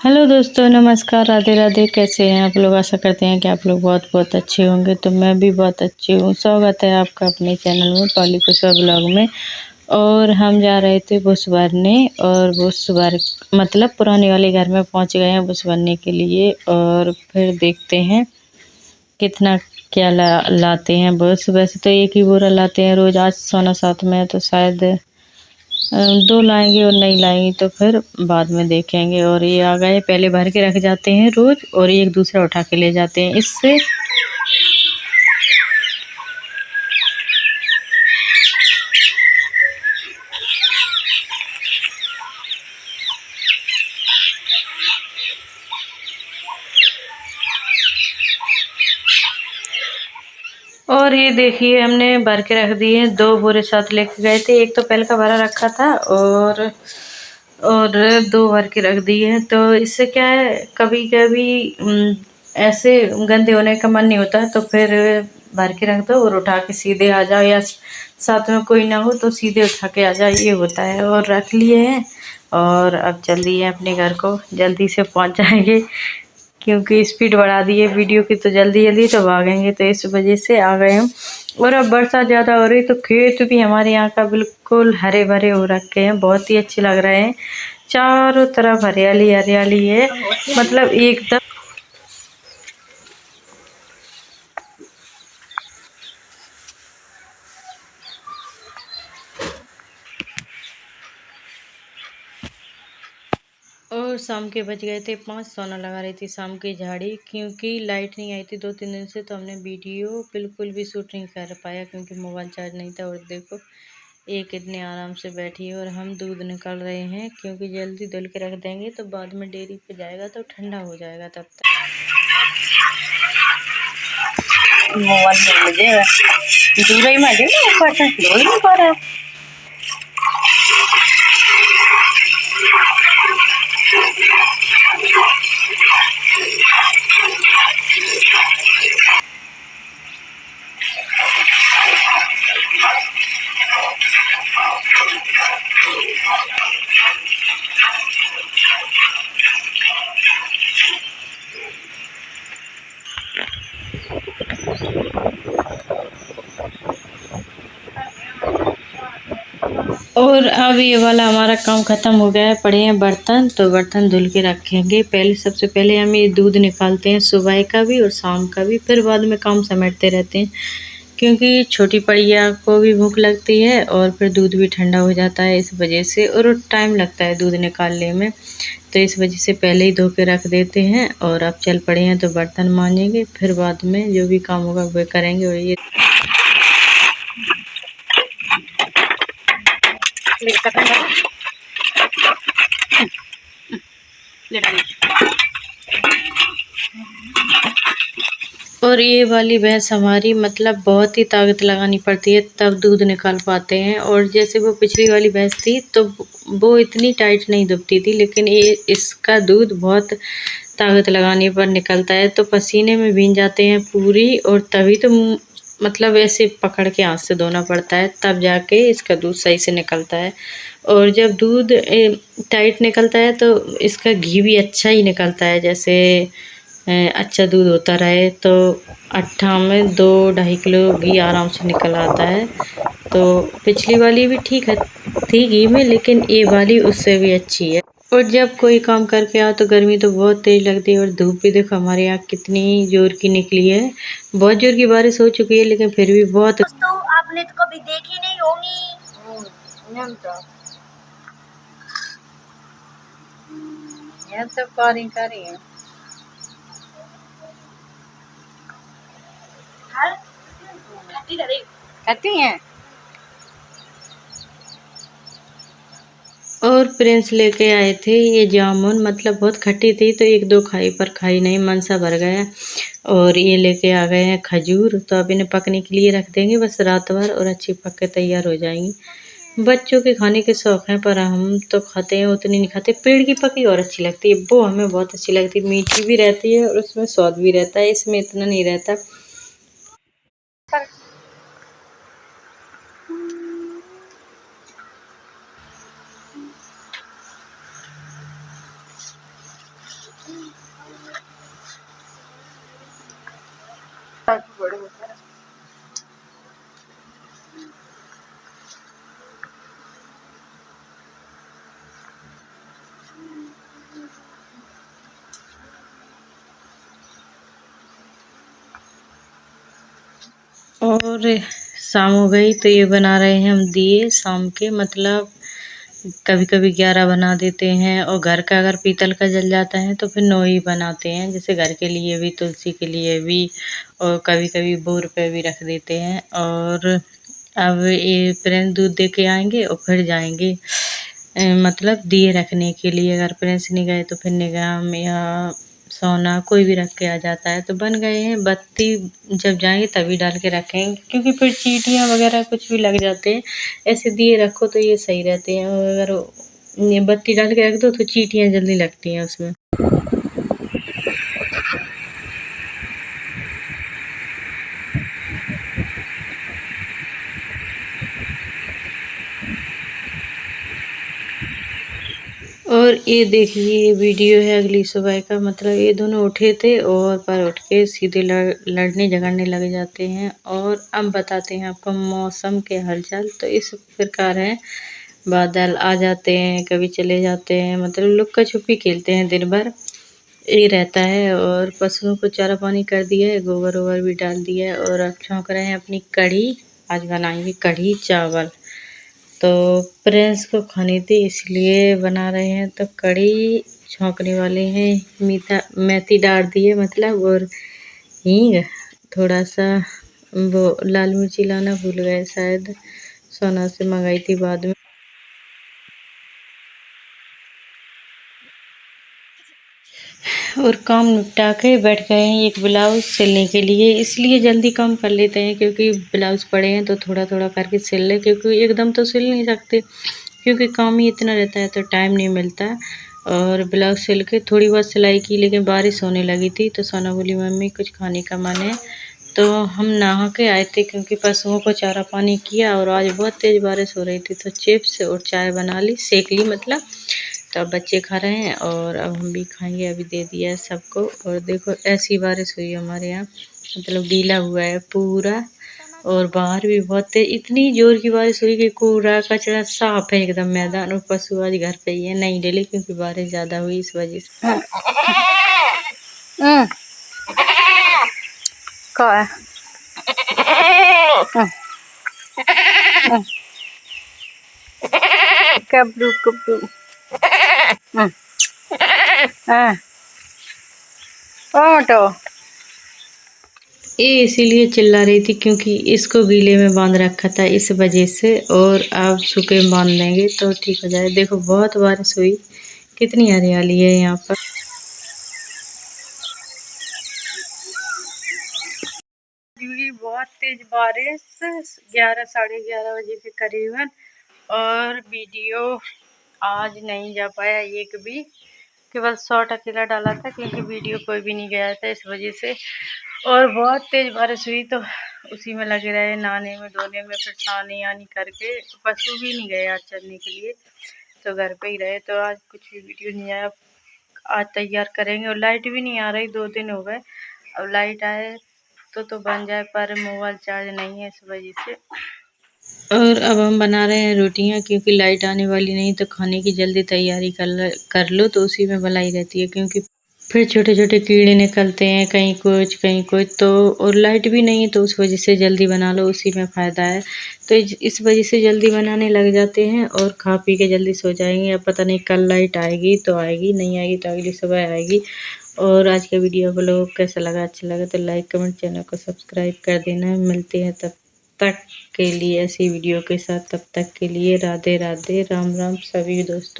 Hello दोस्तों, नमस्कार, राधे राधे। कैसे हैं आप लोग? आशा करते हैं कि आप लोग बहुत बहुत अच्छे होंगे। तो मैं भी बहुत अच्छी हूँ। स्वागत है आपका अपने चैनल में, पॉली कुशवा ब्लॉग में। और हम जा रहे थे बुश भरने, और बुश भर मतलब पुराने वाले घर में पहुंच गए हैं बुश भरने के लिए। और फिर देखते हैं कितना क्या लाते हैं बुश। वैसे तो एक ही बोरा लाते हैं रोज़। आज सोना साथ में है तो शायद दो लाएंगे, और नहीं लाएंगे तो फिर बाद में देखेंगे। और ये आ गए, पहले भर के रख जाते हैं रोज, और एक दूसरा उठा के ले जाते हैं इससे। और ये देखिए, हमने भर के रख दिए हैं। दो बोरे साथ लेके गए थे, एक तो पहले का भरा रखा था, और दो भर के रख दिए हैं। तो इससे क्या है, कभी कभी ऐसे गंदे होने का मन नहीं होता, तो फिर भर के रख दो और उठा के सीधे आ जाओ, या साथ में कोई ना हो तो सीधे उठा के आ जाओ, ये होता है। और रख लिए हैं, और अब चल दिए अपने घर को, जल्दी से पहुंच जाएंगे, क्योंकि स्पीड बढ़ा दी है वीडियो की, तो जल्दी जल्दी तो भागेंगे, तो इस वजह से आ गए हम। और अब बरसात ज़्यादा हो रही, तो खेत भी हमारे यहाँ का बिल्कुल हरे भरे हो रखे हैं, बहुत ही अच्छे लग रहे हैं। चारों तरफ हरियाली हरियाली है, मतलब एकदम। और शाम के बज गए थे 5। सोना लगा रही थी शाम की झाड़ी, क्योंकि लाइट नहीं आई थी 2-3 दिन से, तो हमने वीडियो बिल्कुल भी शूट नहीं कर पाया, क्योंकि मोबाइल चार्ज नहीं था। और देखो, ये कितने आराम से बैठी है। और हम दूध निकाल रहे हैं, क्योंकि जल्दी धुल के रख देंगे तो बाद में डेयरी पे जाएगा तो ठंडा हो जाएगा तब तक। मोबाइल में मुझे दूर ही मजे नहीं पा रहा। और अब ये वाला हमारा काम ख़त्म हो गया है। पड़े हैं बर्तन, तो बर्तन धुल के रखेंगे। पहले सबसे पहले हम ये दूध निकालते हैं, सुबह का भी और शाम का भी, फिर बाद में काम समेटते रहते हैं, क्योंकि छोटी पड़िया को भी भूख लगती है, और फिर दूध भी ठंडा हो जाता है इस वजह से, और टाइम लगता है दूध निकालने में। तो इस वजह से पहले ही धो के रख देते हैं। और अब चल पड़े हैं तो बर्तन मांजेंगे, फिर बाद में जो भी काम होगा वो करेंगे। और ये और ये वाली भैंस हमारी, मतलब बहुत ही ताकत लगानी पड़ती है तब दूध निकाल पाते हैं। और जैसे वो पिछली वाली भैंस थी तो वो इतनी टाइट नहीं दुबती थी, लेकिन ये इसका दूध बहुत ताकत लगाने पर निकलता है, तो पसीने में भीग जाते हैं पूरी। और तभी तो मतलब ऐसे पकड़ के हाथ से धोना पड़ता है, तब जाके इसका दूध सही से निकलता है। और जब दूध टाइट निकलता है तो इसका घी भी अच्छा ही निकलता है। जैसे अच्छा दूध होता रहे तो अट्ठा में 2-2.5 किलो घी आराम से निकल आता है। तो पिछली वाली भी ठीक है थी घी में, लेकिन ये वाली उससे भी अच्छी है। और जब कोई काम करके आओ तो गर्मी तो बहुत तेज लगती है, और धूप भी देखो हमारे यहाँ कितनी जोर की निकली है। बहुत जोर की बारिश हो चुकी है, लेकिन फिर भी बहुत। दोस्तों, आपने तो कभी देखी नहीं होंगी। ये तो करी है। खाती हैं। और प्रिंस लेके आए थे ये जामुन, मतलब बहुत खट्टी थी, तो 1-2 खाई, पर खाई नहीं, मन सा भर गया। और ये लेके आ गए हैं खजूर, तो अब इन्हें पकने के लिए रख देंगे बस रात भर, और अच्छी पक के तैयार हो जाएंगी। बच्चों के खाने के शौक हैं, पर हम तो खाते हैं, उतनी नहीं खाते। पेड़ की पकी और अच्छी लगती है, वो हमें बहुत अच्छी लगती है। मीठी भी रहती है और उसमें स्वाद भी रहता है, इसमें इतना नहीं रहता। और शाम हो गई तो ये बना रहे हैं हम दिए शाम के, मतलब कभी कभी 11 बना देते हैं, और घर का अगर पीतल का जल जाता है तो फिर 9 ही बनाते हैं, जैसे घर के लिए भी, तुलसी के लिए भी, और कभी कभी बोर पे भी रख देते हैं। और अब ये प्रिंस दूध दे के आएंगे और फिर जाएंगे मतलब दिए रखने के लिए। अगर प्रिंस नहीं गए तो फिर निगाह या सोना कोई भी रख के आ जाता है। तो बन गए हैं, बत्ती जब जाएंगे तभी डाल के रखेंगे, क्योंकि फिर चींटियाँ वगैरह कुछ भी लग जाते हैं। ऐसे दिए रखो तो ये सही रहते हैं, और अगर ये बत्ती डाल के रख दो तो चींटियाँ जल्दी लगती हैं उसमें। और ये देखिए, ये वीडियो है अगली सुबह का, मतलब ये दोनों उठे थे और पर उठ के सीधे लड़ने झगड़ने लग जाते हैं। और अब बताते हैं आपको मौसम के हालचाल। तो इस प्रकार है, बादल आ जाते हैं कभी चले जाते हैं, मतलब लुक्का छुपी खेलते हैं दिन भर, ये रहता है। और पशुओं को चारा पानी कर दिया है, गोबर वोबर भी डाल दिया है, और अब छौंक रहे हैं अपनी कढ़ी। आज बनाएंगे कढ़ी चावल, तो प्रिंस को खानी थी इसलिए बना रहे हैं। तो कढ़ी छौंकने वाले हैं, मीठा मेथी डाल दी है मतलब, और हींग थोड़ा सा, वो लाल मिर्ची लाना भूल गए शायद, सोना से मंगाई थी बाद में। और काम निपटा के बैठ गए हैं एक ब्लाउज सिलने के लिए, इसलिए जल्दी काम कर लेते हैं क्योंकि ब्लाउज पड़े हैं तो थोड़ा थोड़ा करके सिल ले, क्योंकि एकदम तो सिल नहीं सकते, क्योंकि काम ही इतना रहता है तो टाइम नहीं मिलता। और ब्लाउज सिल के थोड़ी बहुत सिलाई की, लेकिन बारिश होने लगी थी तो सोना बोली मम्मी कुछ खाने का मन है। तो हम नहा के आए थे क्योंकि पशुओं को चारा पानी किया, और आज बहुत तेज़ बारिश हो रही थी, तो चिप्स और चाय बना ली, सेक ली मतलब। तो अब बच्चे खा रहे हैं और अब हम भी खाएंगे, अभी दे दिया है सबको। और देखो ऐसी बारिश हुई है हमारे यहाँ, मतलब गीला हुआ है पूरा, और बाहर भी बहुत तेज इतनी जोर की बारिश हुई कि कूड़ा कचरा साफ है एकदम मैदान। और पशु आज घर पे ही है, नहीं डेली, क्योंकि बारिश ज़्यादा हुई इस वजह से। कब्रू कब्रू ओटो ये इसीलिए चिल्ला रही थी क्योंकि इसको गीले में बांध रखा था इस वजह से, और अब सूखे में बांध देंगे तो ठीक हो जाए। देखो बहुत बारिश हुई, कितनी हरियाली है यहाँ पर। बहुत तेज बारिश 11 साढ़े 11 बजे के करीबन, और वीडियो आज नहीं जा पाया एक भी, केवल शॉर्ट अकेला डाला था क्योंकि वीडियो कोई भी नहीं गया था इस वजह से। और बहुत तेज बारिश हुई तो उसी में लगे रहे, नहाने में धोने में, फिर छानी आनी करके। पशु भी नहीं गए आज चलने के लिए, तो घर पे ही रहे, तो आज कुछ भी वीडियो नहीं आया। आज तैयार करेंगे, और लाइट भी नहीं आ रही, 2 दिन हो गए। अब लाइट आए तो बन जाए, पर मोबाइल चार्ज नहीं है इस वजह से। और अब हम बना रहे हैं रोटियां, क्योंकि लाइट आने वाली नहीं, तो खाने की जल्दी तैयारी कर लो तो उसी में भलाई रहती है, क्योंकि फिर छोटे छोटे कीड़े निकलते हैं, कहीं कुछ कहीं कुछ। तो और लाइट भी नहीं है तो उस वजह से जल्दी बना लो, उसी में फ़ायदा है। तो इस वजह से जल्दी बनाने लग जाते हैं और खा पी के जल्दी सो जाएंगे। अब पता नहीं कल लाइट आएगी तो आएगी, नहीं आएगी तो अगली सुबह आएगी। और आज का वीडियो आप लोगों को कैसा लगा, अच्छा लगा तो लाइक कमेंट, चैनल को सब्सक्राइब कर देना। मिलते हैं तब तक के लिए ऐसी वीडियो के साथ, तब तक के लिए राधे राधे, राम राम सभी दोस्तों।